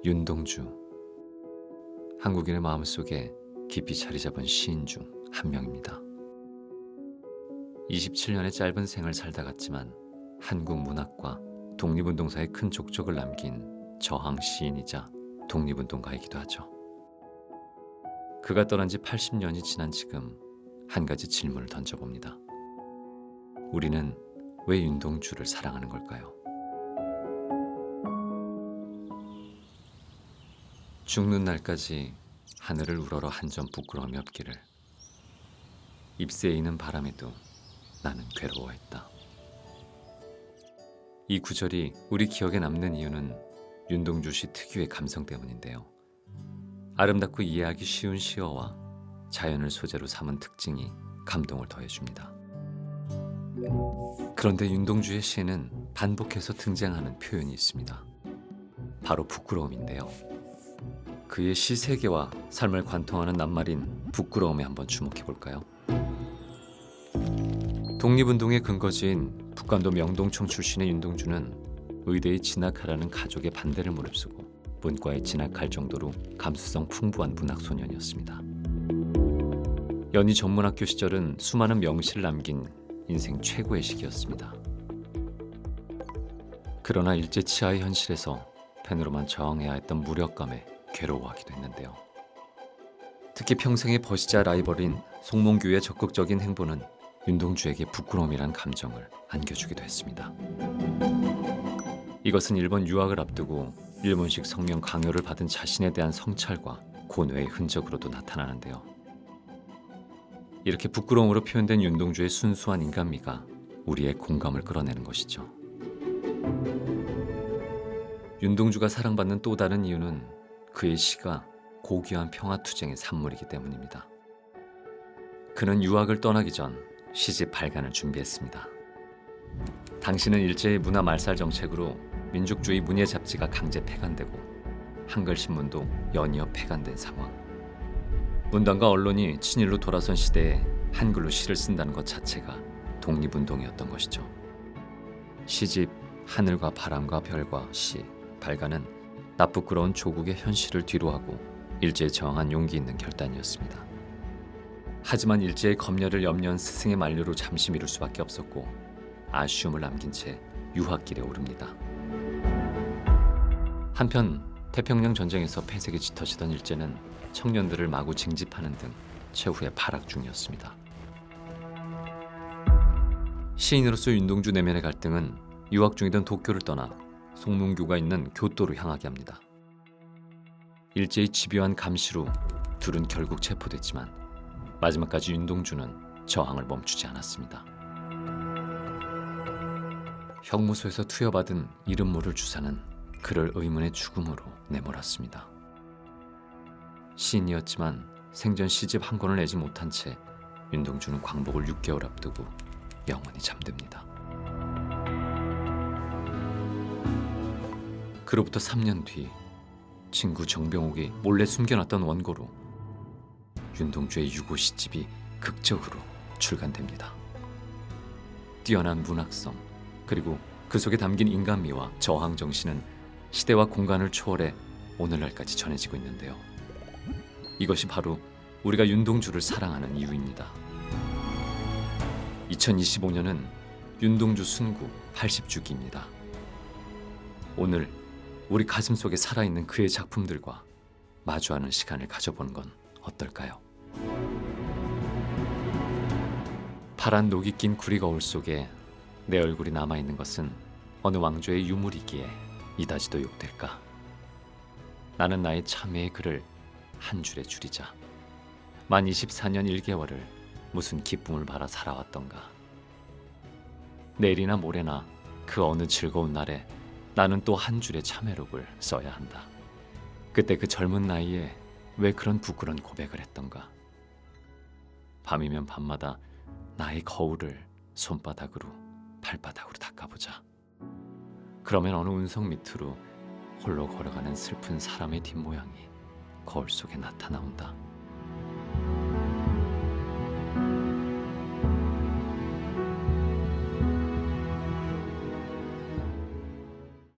윤동주. 한국인의 마음속에 깊이 자리 잡은 시인 중 한 명입니다. 27년의 짧은 생을 살다 갔지만 한국 문학과 독립운동사에 큰 족적을 남긴 저항 시인이자 독립운동가이기도 하죠. 그가 떠난 지 80년이 지난 지금 한 가지 질문을 던져봅니다. 우리는 왜 윤동주를 사랑하는 걸까요? 죽는 날까지 하늘을 우러러 한 점 부끄러움이 없기를. 잎새에 있는 바람에도 나는 괴로워했다. 이 구절이 우리 기억에 남는 이유는 윤동주 씨 특유의 감성 때문인데요. 아름답고 이해하기 쉬운 시어와 자연을 소재로 삼은 특징이 감동을 더해줍니다. 그런데 윤동주의 시에는 반복해서 등장하는 표현이 있습니다. 바로 부끄러움인데요. 그의 시 세계와 삶을 관통하는 낱말인 부끄러움에 한번 주목해볼까요? 독립운동의 근거지인 북한도 명동청 출신의 윤동주는 의대에 진학하라는 가족의 반대를 무릅쓰고 문과에 진학할 정도로 감수성 풍부한 문학소년이었습니다. 연희 전문학교 시절은 수많은 명시를 남긴 인생 최고의 시기였습니다. 그러나 일제치하의 현실에서 펜으로만 저항해야 했던 무력감에 괴로워하기도 했는데요. 특히 평생의 버시자 라이벌인 송몽규의 적극적인 행보는 윤동주에게 부끄러움이란 감정을 안겨주기도 했습니다. 이것은 일본 유학을 앞두고 일본식 성명 강요를 받은 자신에 대한 성찰과 고뇌의 흔적으로도 나타나는데요. 이렇게 부끄러움으로 표현된 윤동주의 순수한 인간미가 우리의 공감을 끌어내는 것이죠. 윤동주가 사랑받는 또 다른 이유는 그의 시가 고귀한 평화투쟁의 산물이기 때문입니다. 그는 유학을 떠나기 전 시집 발간을 준비했습니다. 당시는 일제의 문화 말살 정책으로 민족주의 문예 잡지가 강제 폐간되고 한글신문도 연이어 폐간된 상황. 문단과 언론이 친일로 돌아선 시대에 한글로 시를 쓴다는 것 자체가 독립운동이었던 것이죠. 시집 하늘과 바람과 별과 시 발간은 나쁘끄러운 조국의 현실을 뒤로하고 일제에 저항한 용기 있는 결단이었습니다. 하지만 일제의 검열을 염려한 스승의 만류로 잠시 미룰 수밖에 없었고 아쉬움을 남긴 채 유학길에 오릅니다. 한편 태평양 전쟁에서 폐색이 짙어지던 일제는 청년들을 마구 징집하는 등 최후의 발악 중이었습니다. 시인으로서 윤동주 내면의 갈등은 유학 중이던 도쿄를 떠나 송문교가 있는 교토로 향하게 합니다. 일제의 집요한 감시로 둘은 결국 체포됐지만 마지막까지 윤동주는 저항을 멈추지 않았습니다. 형무소에서 투여받은 이름 모를 주사는 그를 의문의 죽음으로 내몰았습니다. 시인이었지만 생전 시집 한 권을 내지 못한 채 윤동주는 광복을 6개월 앞두고 영원히 잠듭니다. 그로부터 3년 뒤 친구 정병옥이 몰래 숨겨놨던 원고로 윤동주의 유고 시집이 극적으로 출간됩니다. 뛰어난 문학성 그리고 그 속에 담긴 인간미와 저항 정신은 시대와 공간을 초월해 오늘날까지 전해지고 있는데요. 이것이 바로 우리가 윤동주를 사랑하는 이유입니다. 2025년은 윤동주 순구 80주기입니다. 오늘 우리 가슴 속에 살아있는 그의 작품들과 마주하는 시간을 가져보는 건 어떨까요? 파란 녹이 낀 구리 거울 속에 내 얼굴이 남아있는 것은 어느 왕조의 유물이기에 이다지도 욕될까? 나는 나의 참회의 글을 한 줄에 줄이자. 만 24년 1개월을 무슨 기쁨을 바라 살아왔던가. 내일이나 모레나 그 어느 즐거운 날에 나는 또 한 줄의 참회록을 써야 한다. 그때 그 젊은 나이에 왜 그런 부끄러운 고백을 했던가. 밤이면 밤마다 나의 거울을 손바닥으로 발바닥으로 닦아보자. 그러면 어느 운석 밑으로 홀로 걸어가는 슬픈 사람의 뒷모양이 거울 속에 나타나온다.